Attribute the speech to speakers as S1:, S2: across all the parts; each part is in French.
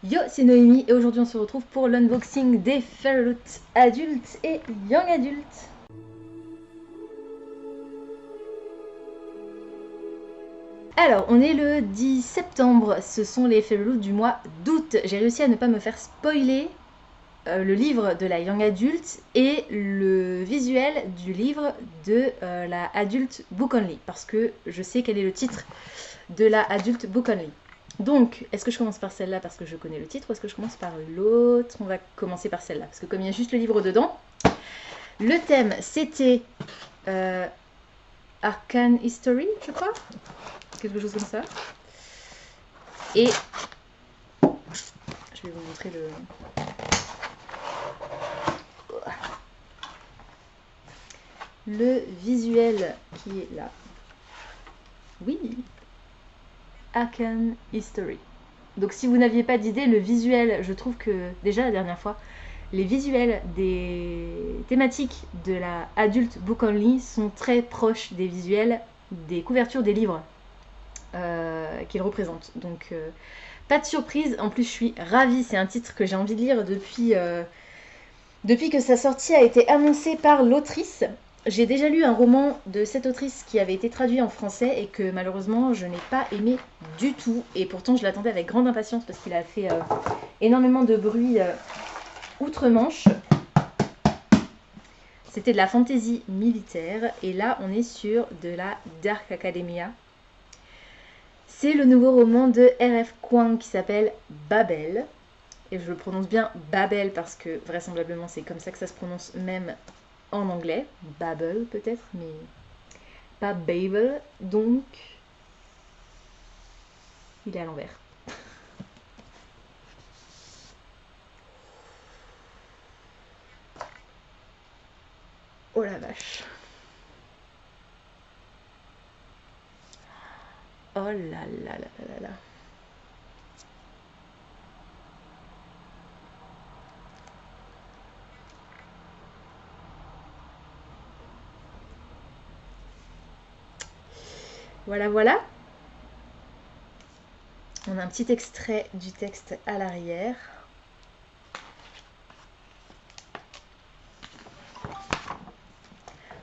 S1: Yo, c'est Noémie et aujourd'hui on se retrouve pour l'unboxing des Fairyloot adultes et young adultes. Alors, on est le 10 septembre, ce sont les Fairyloot du mois d'août. J'ai réussi à ne pas me faire spoiler le livre de la young adulte et le visuel du livre de la adult book only parce que je sais quel est le titre de la adult book only. Donc, est-ce que je commence par celle-là parce que je connais le titre ou est-ce que je commence par l'autre? On va commencer par celle-là parce que comme il y a juste le livre dedans, le thème c'était Arcane History, je crois, quelque chose comme ça. Et je vais vous montrer le visuel qui est là. Oui, Arcane History. Donc si vous n'aviez pas d'idée, le visuel, je trouve que déjà la dernière fois, les visuels des thématiques de la Adult Book Only sont très proches des visuels des couvertures des livres qu'ils représentent. Donc pas de surprise, en plus je suis ravie, c'est un titre que j'ai envie de lire depuis que sa sortie a été annoncée par l'autrice. J'ai déjà lu un roman de cette autrice qui avait été traduit en français et que malheureusement je n'ai pas aimé du tout. Et pourtant je l'attendais avec grande impatience parce qu'il a fait énormément de bruit outre-Manche. C'était de la fantasy militaire et là on est sur de la Dark Academia. C'est le nouveau roman de R.F. Kuang qui s'appelle Babel. Et je le prononce bien Babel parce que vraisemblablement c'est comme ça que ça se prononce même en anglais. Babel peut-être, mais pas Babel. Donc, il est à l'envers. Oh la vache. Oh là là là là là. Voilà, voilà. On a un petit extrait du texte à l'arrière.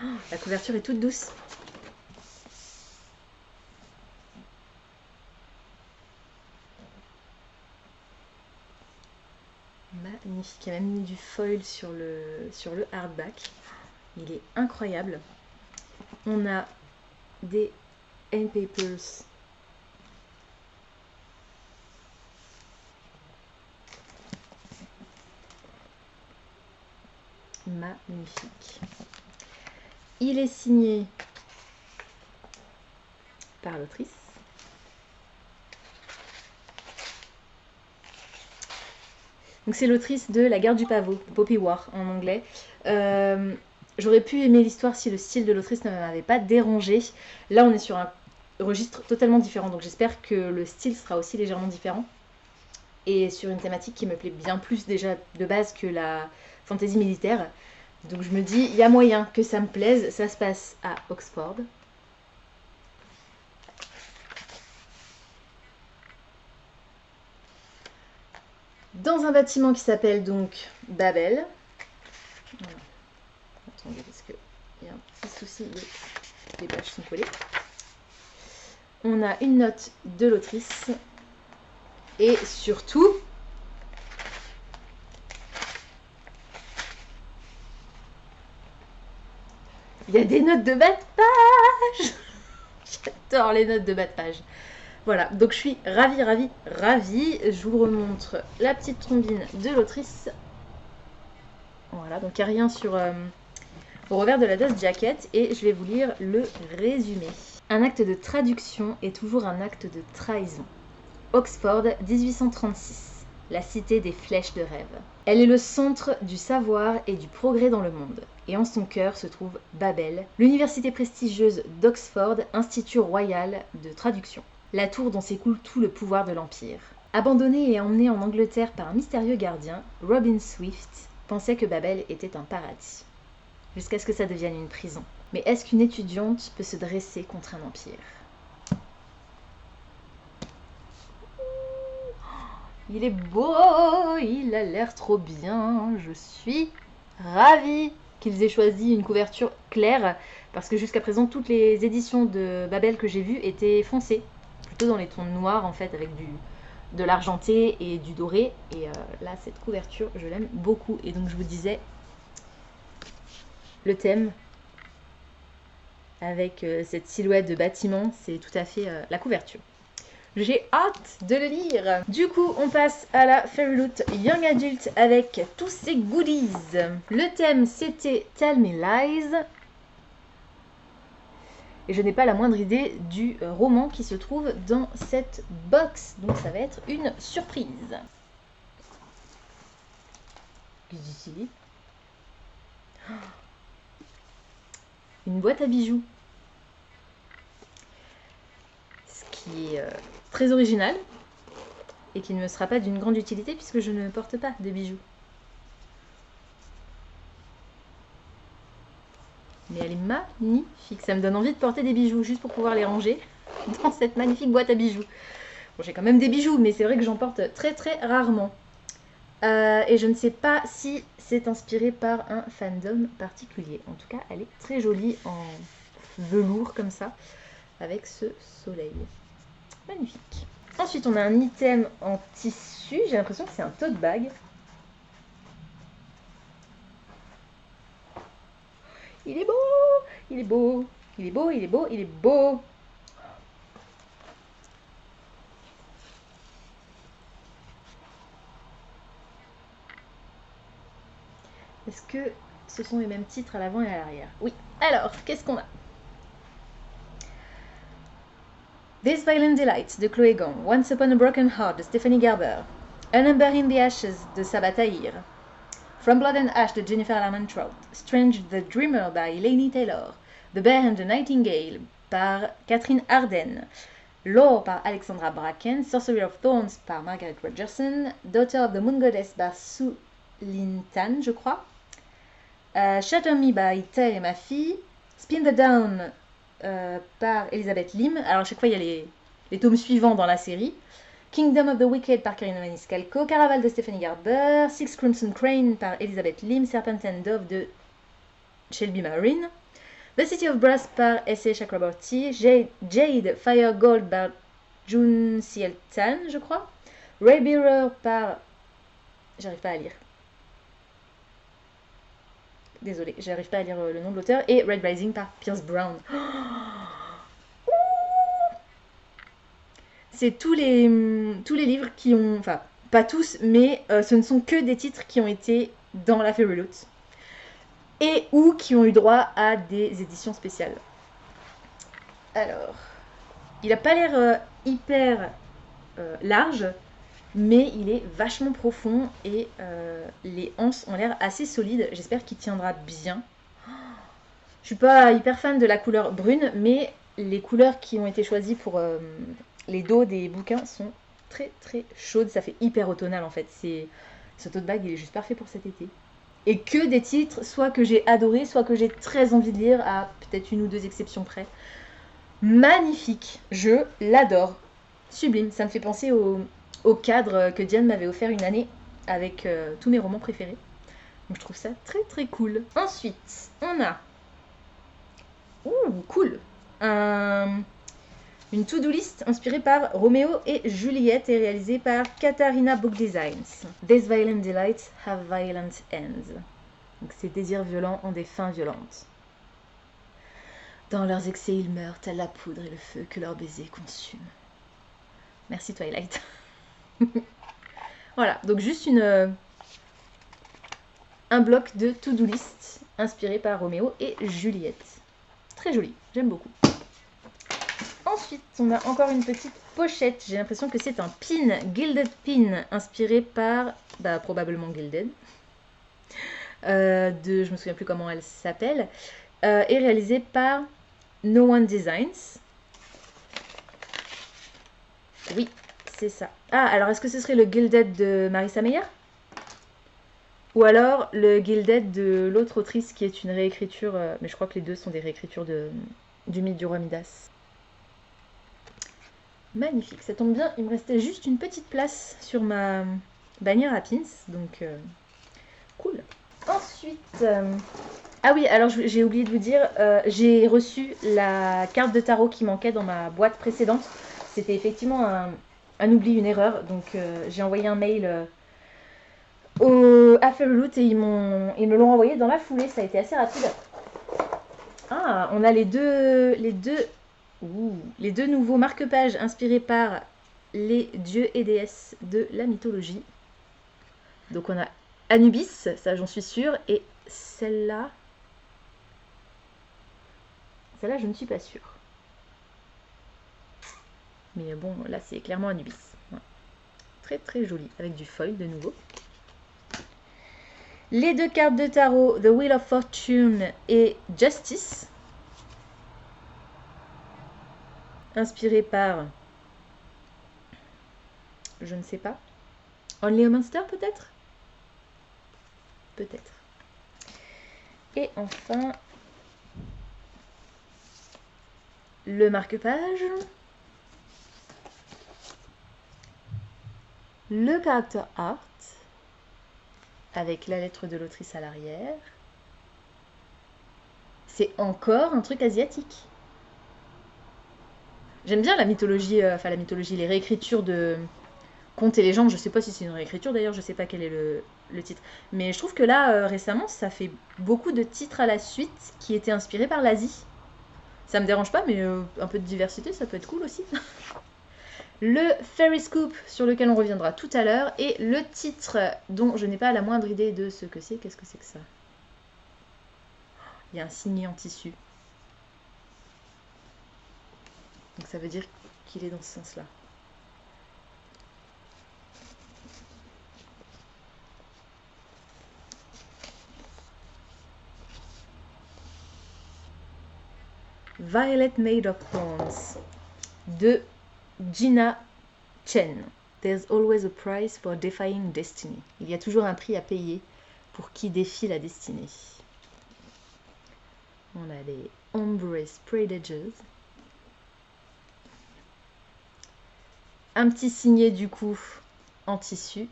S1: Oh, la couverture est toute douce. Magnifique. Il y a même mis du foil sur le hardback. Il est incroyable. On a des end papers. Magnifique. Il est signé par l'autrice. Donc c'est l'autrice de La Guerre du Pavot, Poppy War en anglais. J'aurais pu aimer l'histoire si le style de l'autrice ne m'avait pas dérangé. Là on est sur un registre totalement différent, donc j'espère que le style sera aussi légèrement différent. Et sur une thématique qui me plaît bien plus déjà de base que la fantasy militaire. Donc je me dis, il y a moyen que ça me plaise. Ça se passe à Oxford. Dans un bâtiment qui s'appelle donc Babel. Voilà. Attendez, parce qu'il y a un petit souci, les pages sont collées. On a une note de l'autrice. Et surtout, il y a des notes de bas de page. J'adore les notes de bas de page. Voilà, donc je suis ravie, ravie, ravie. Je vous remontre la petite trombine de l'autrice. Voilà, donc il n'y a rien sur au revers de la dust jacket et je vais vous lire le résumé. Un acte de traduction est toujours un acte de trahison. Oxford, 1836. La cité des flèches de rêve. Elle est le centre du savoir et du progrès dans le monde. Et en son cœur se trouve Babel, l'université prestigieuse d'Oxford, institut royal de traduction. La tour dont s'écoule tout le pouvoir de l'Empire. Abandonnée et emmenée en Angleterre par un mystérieux gardien, Robin Swift pensait que Babel était un paradis. Jusqu'à ce que ça devienne une prison. Mais est-ce qu'une étudiante peut se dresser contre un empire ? Il est beau, il a l'air trop bien. Je suis ravie qu'ils aient choisi une couverture claire parce que jusqu'à présent, toutes les éditions de Babel que j'ai vues étaient foncées, plutôt dans les tons noirs en fait, avec de l'argenté et du doré. Et là, cette couverture, je l'aime beaucoup. Et donc, je vous disais, le thème avec cette silhouette de bâtiment, c'est tout à fait la couverture. J'ai hâte de le lire. Du coup, on passe à la Fairyloot Young Adult avec tous ses goodies. Le thème, c'était Tell Me Lies. Et je n'ai pas la moindre idée du roman qui se trouve dans cette box. Donc ça va être une surprise. Qu'est-ce ici? Une boîte à bijoux. Ce qui est très original et qui ne me sera pas d'une grande utilité puisque je ne porte pas de bijoux. Mais elle est magnifique, ça me donne envie de porter des bijoux juste pour pouvoir les ranger dans cette magnifique boîte à bijoux. Bon, j'ai quand même des bijoux, mais c'est vrai que j'en porte très très rarement. Et je ne sais pas si c'est inspiré par un fandom particulier. En tout cas, elle est très jolie en velours comme ça, avec ce soleil. Magnifique. Ensuite, on a un item en tissu. J'ai l'impression que c'est un tote bag. Il est beau, il est beau, il est beau, il est beau, il est beau. Est-ce que ce sont les mêmes titres à l'avant et à l'arrière? Oui. Alors, qu'est-ce qu'on a? This Violent Delight de Chloé Gong, Once Upon a Broken Heart de Stephanie Gerber, A Number in the Ashes de Sabaa Tahir, From Blood and Ash de Jennifer Larmentrout, Strange the Dreamer by Laini Taylor, The Bear and the Nightingale par Catherine Arden, Lore par Alexandra Bracken, Sorcery of Thorns par Margaret Rogerson, Daughter of the Moon Goddess par Su Lin Tan, je crois, Shatter Me by Terre et ma fille, Spin the Down par Elisabeth Lim. Alors à chaque fois il y a les tomes suivants dans la série. Kingdom of the Wicked par Karina Maniscalco, Caraval de Stephanie Gerber, Six Crimson Crane par Elisabeth Lim, Serpent and Dove de Shelby Marin, The City of Brass par S.A. Chakraborty, Jade Fire Gold par Jun Ciel Tan, je crois, Ray Bearer par... J'arrive pas à lire. Désolée, j'arrive pas à lire le nom de l'auteur. Et Red Rising par Pierce Brown. C'est tous les livres qui ont... Enfin, pas tous, mais ce ne sont que des titres qui ont été dans la Fairyloot. Et ou qui ont eu droit à des éditions spéciales. Alors, il n'a pas l'air hyper large, mais il est vachement profond et les anses ont l'air assez solides. J'espère qu'il tiendra bien. Je suis pas hyper fan de la couleur brune, mais les couleurs qui ont été choisies pour les dos des bouquins sont très très chaudes. Ça fait hyper automnal en fait. Ce tote bag, il est juste parfait pour cet été. Et que des titres, soit que j'ai adoré, soit que j'ai très envie de lire, à peut-être une ou deux exceptions près. Magnifique, je l'adore. Sublime, ça me fait penser au cadre que Diane m'avait offert une année avec tous mes romans préférés. Donc je trouve ça très très cool. Ensuite, on a... Ouh, cool, une to-do list inspirée par Roméo et Juliette et réalisée par Katharina Book Designs. These violent delights have violent ends. Donc ces désirs violents ont des fins violentes. Dans leurs excès, ils meurent à la poudre et le feu que leurs baisers consument. Merci Twilight. Voilà, donc juste un bloc de to-do list inspiré par Roméo et Juliette. Très joli, j'aime beaucoup. Ensuite, on a encore une petite pochette. J'ai l'impression que c'est un pin, Gilded Pin, inspiré par, probablement Gilded. Je me souviens plus comment elle s'appelle. Et réalisé par No One Designs. Oui, c'est ça. Ah, alors est-ce que ce serait le Gilded de Marissa Meyer? Ou alors le Gilded de l'autre autrice qui est une réécriture, mais je crois que les deux sont des réécritures du mythe du roi Midas. Magnifique, ça tombe bien, il me restait juste une petite place sur ma bannière à pins, donc cool. Ensuite, ah oui, alors j'ai oublié de vous dire, j'ai reçu la carte de tarot qui manquait dans ma boîte précédente. C'était effectivement un oubli, une erreur, donc j'ai envoyé un mail à Fairyloot et ils me l'ont envoyé dans la foulée, ça a été assez rapide. Ah, on a les deux nouveaux marque-pages inspirés par les dieux et déesses de la mythologie. Donc on a Anubis, ça j'en suis sûre, et celle-là, je ne suis pas sûre. Mais bon, là c'est clairement Anubis. Ouais. Très très joli, avec du foil de nouveau. Les deux cartes de tarot, The Wheel of Fortune et Justice. Inspiré par, je ne sais pas, Only a Monster peut-être. Peut-être. Et enfin, le marque-page, le character art, avec la lettre de l'autrice à l'arrière. C'est encore un truc asiatique. J'aime bien la mythologie, les réécritures de contes et légendes. Je sais pas si c'est une réécriture d'ailleurs, je sais pas quel est le titre. Mais je trouve que là, récemment, ça fait beaucoup de titres à la suite qui étaient inspirés par l'Asie. Ça me dérange pas, mais un peu de diversité, ça peut être cool aussi. Le Fairy Scoop, sur lequel on reviendra tout à l'heure, et le titre dont je n'ai pas la moindre idée de ce que c'est. Qu'est-ce que c'est que ça? Il y a un signet en tissu. Donc ça veut dire qu'il est dans ce sens-là. Violet Made of Thorns de Gina Chen. There's always a price for defying destiny. Il y a toujours un prix à payer pour qui défie la destinée. On a les Ombre Sprayed Edges. Un petit signet du coup en tissu.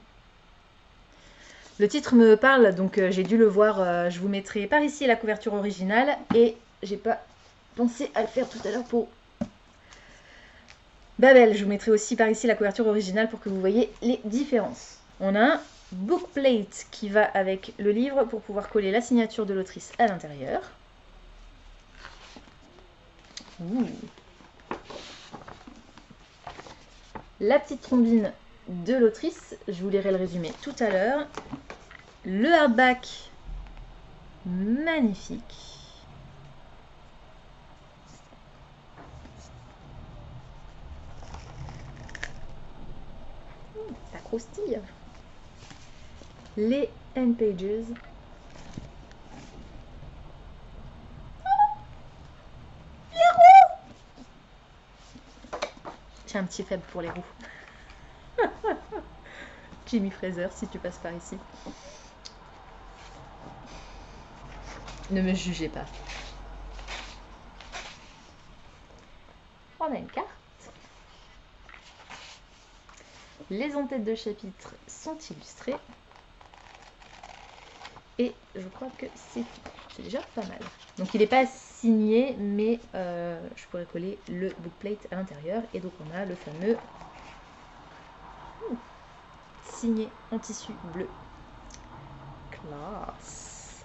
S1: Le titre me parle, donc j'ai dû le voir. Je vous mettrai par ici la couverture originale et j'ai pas pensé à le faire tout à l'heure pour Babel. Je vous mettrai aussi par ici la couverture originale pour que vous voyez les différences. On a un bookplate qui va avec le livre pour pouvoir coller la signature de l'autrice à l'intérieur. La petite trombine de l'autrice, je vous lirai le résumé tout à l'heure. Le hardback, magnifique. Ça croustille. Les end pages. J'ai un petit faible pour les roues. Jimmy Fraser, si tu passes par ici. Ne me jugez pas. On a une carte. Les en-têtes de chapitre sont illustrées. Et je crois que c'est tout. C'est déjà pas mal. Donc il n'est pas signé, mais je pourrais coller le bookplate à l'intérieur. Et donc on a le fameux signé en tissu bleu. Classe.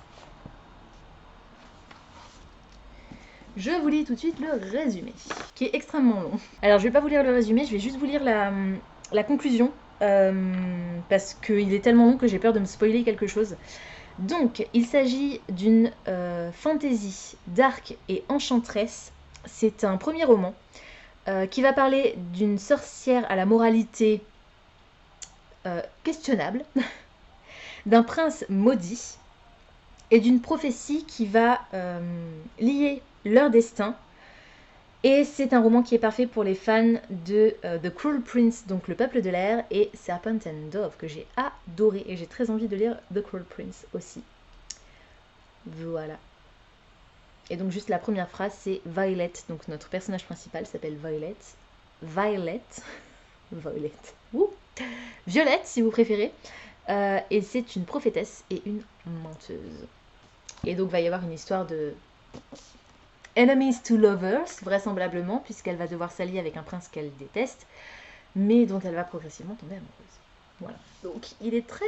S1: Je vous lis tout de suite le résumé, qui est extrêmement long. Alors je vais pas vous lire le résumé, je vais juste vous lire la conclusion, parce qu'il est tellement long que j'ai peur de me spoiler quelque chose. Donc, il s'agit d'une fantasy dark et enchanteresse. C'est un premier roman qui va parler d'une sorcière à la moralité questionnable, d'un prince maudit et d'une prophétie qui va lier leur destin. Et c'est un roman qui est parfait pour les fans de The Cruel Prince, donc Le Peuple de l'air, et Serpent and Dove, que j'ai adoré. Et j'ai très envie de lire The Cruel Prince aussi. Voilà. Et donc juste la première phrase, c'est Violet, donc notre personnage principal s'appelle Violet. Violette. Violette. Ouh. Violette, si vous préférez. Et c'est une prophétesse et une menteuse. Et donc, va y avoir une histoire de enemies to lovers, vraisemblablement, puisqu'elle va devoir s'allier avec un prince qu'elle déteste, mais dont elle va progressivement tomber amoureuse. Voilà. Donc, il est très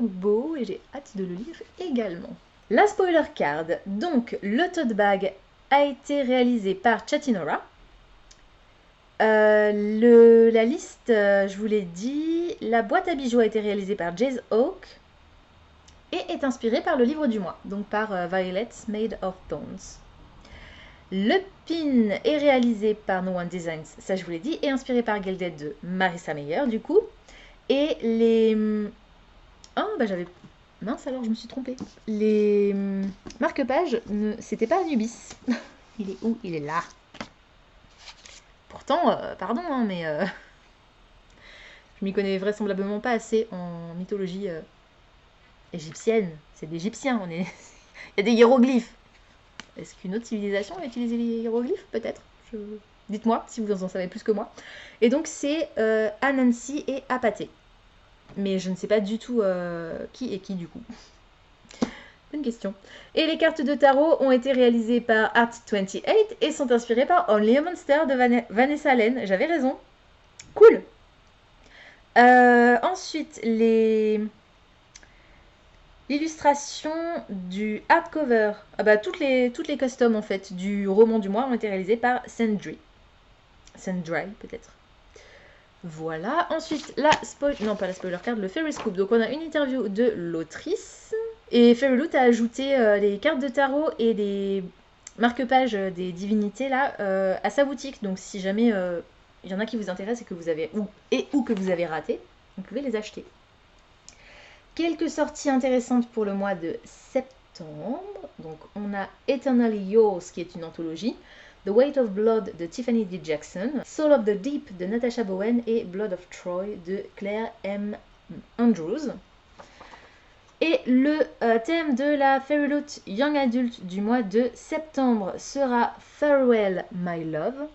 S1: beau et j'ai hâte de le lire également. La spoiler card. Donc, le tote bag a été réalisé par Chatinora. La liste, je vous l'ai dit, la boîte à bijoux a été réalisée par Jace Oak et est inspirée par le livre du mois, donc par Violets Made of Thorns. Le pin est réalisé par No One Designs, ça je vous l'ai dit, et inspiré par Gilded de Marissa Meyer du coup. Et les... Oh bah j'avais... Mince alors je me suis trompée. Les marque-pages, c'était pas Anubis. Il est où? Il est là. Pourtant, pardon, hein, mais je m'y connais vraisemblablement pas assez en mythologie égyptienne. C'est d'Égyptiens, on est... Il y a des hiéroglyphes. Est-ce qu'une autre civilisation a utilisé les hiéroglyphes? Peut-être. Dites-moi si vous en savez plus que moi. Et donc c'est Anansi et Apathy. Mais je ne sais pas du tout qui est qui du coup. Bonne question. Et les cartes de tarot ont été réalisées par Art28 et sont inspirées par Only a Monster de Vanessa Allen. J'avais raison. Cool. Ensuite, l'illustration du hardcover, toutes les customs en fait du roman du mois ont été réalisées par Sandry peut-être. Voilà. Ensuite, pas la spoiler card, le Fairy Scoop. Donc on a une interview de l'autrice. Et Fairyloot a ajouté les cartes de tarot et les marque-pages des divinités là à sa boutique. Donc si jamais il y en a qui vous intéressent et que vous avez ou que vous avez raté, vous pouvez les acheter. Quelques sorties intéressantes pour le mois de septembre. Donc on a Eternally Yours qui est une anthologie, The Weight of Blood de Tiffany D. Jackson, Soul of the Deep de Natasha Bowen et Blood of Troy de Claire M. Andrews. Et le thème de la Fairyloot Young Adult du mois de septembre sera Farewell My Love.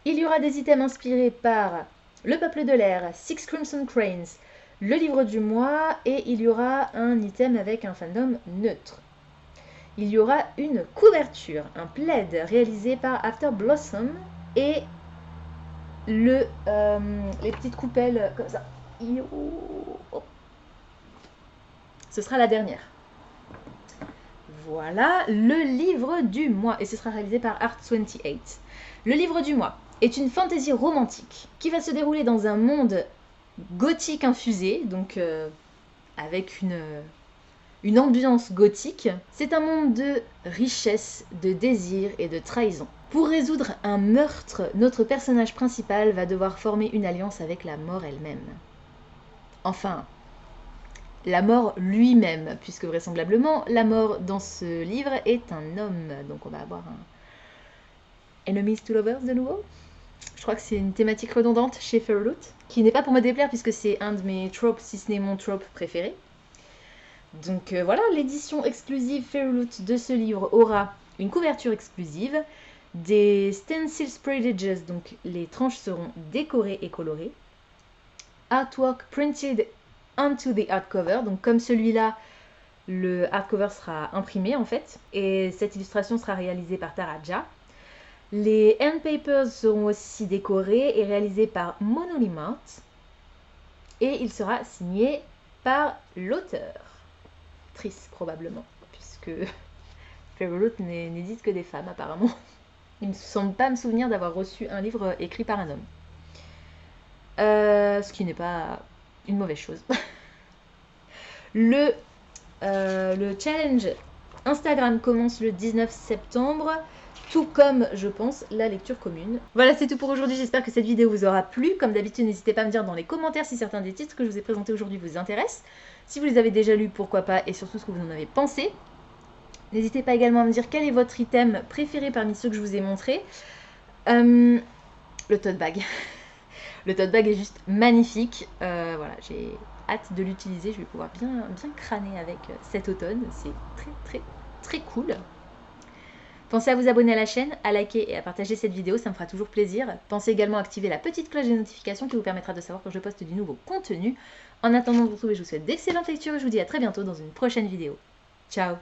S1: Il y aura des items inspirés par Le Peuple de l'Air, Six Crimson Cranes, le livre du mois, et il y aura un item avec un fandom neutre. Il y aura une couverture, un plaid réalisé par After Blossom et les petites coupelles comme ça. Ce sera la dernière. Voilà le livre du mois et ce sera réalisé par Art28. Le livre du mois est une fantasy romantique qui va se dérouler dans un monde gothique infusé, donc avec une ambiance gothique. C'est un monde de richesse, de désir et de trahison. Pour résoudre un meurtre, notre personnage principal va devoir former une alliance avec la mort elle-même. Enfin, la mort lui-même, puisque vraisemblablement, la mort dans ce livre est un homme. Donc on va avoir un Enemies to Lovers de nouveau. Je crois que c'est une thématique redondante chez Fairyloot, qui n'est pas pour me déplaire puisque c'est un de mes tropes, si ce n'est mon trope préféré. Donc voilà, l'édition exclusive Fairyloot de ce livre aura une couverture exclusive, des stencil spread edges, donc les tranches seront décorées et colorées, artwork printed onto the hardcover, donc comme celui-là, le hardcover sera imprimé en fait, et cette illustration sera réalisée par Taraja. Les end papers seront aussi décorés et réalisés par Monolith, et il sera signé par l'auteur. Trice probablement, puisque Fairyloot n'édite que des femmes apparemment. Il ne me semble pas me souvenir d'avoir reçu un livre écrit par un homme. Ce qui n'est pas une mauvaise chose. Le challenge Instagram commence le 19 septembre, tout comme, je pense, la lecture commune. Voilà, c'est tout pour aujourd'hui. J'espère que cette vidéo vous aura plu. Comme d'habitude, n'hésitez pas à me dire dans les commentaires si certains des titres que je vous ai présentés aujourd'hui vous intéressent. Si vous les avez déjà lus, pourquoi pas, et surtout ce que vous en avez pensé. N'hésitez pas également à me dire quel est votre item préféré parmi ceux que je vous ai montrés. Le tote bag. Le tote bag est juste magnifique. Voilà, j'ai hâte de l'utiliser. Je vais pouvoir bien crâner avec cet automne. C'est très cool. Pensez à vous abonner à la chaîne, à liker et à partager cette vidéo, ça me fera toujours plaisir. Pensez également à activer la petite cloche des notifications qui vous permettra de savoir quand je poste du nouveau contenu. En attendant de vous retrouver, je vous souhaite d'excellentes lectures et je vous dis à très bientôt dans une prochaine vidéo. Ciao!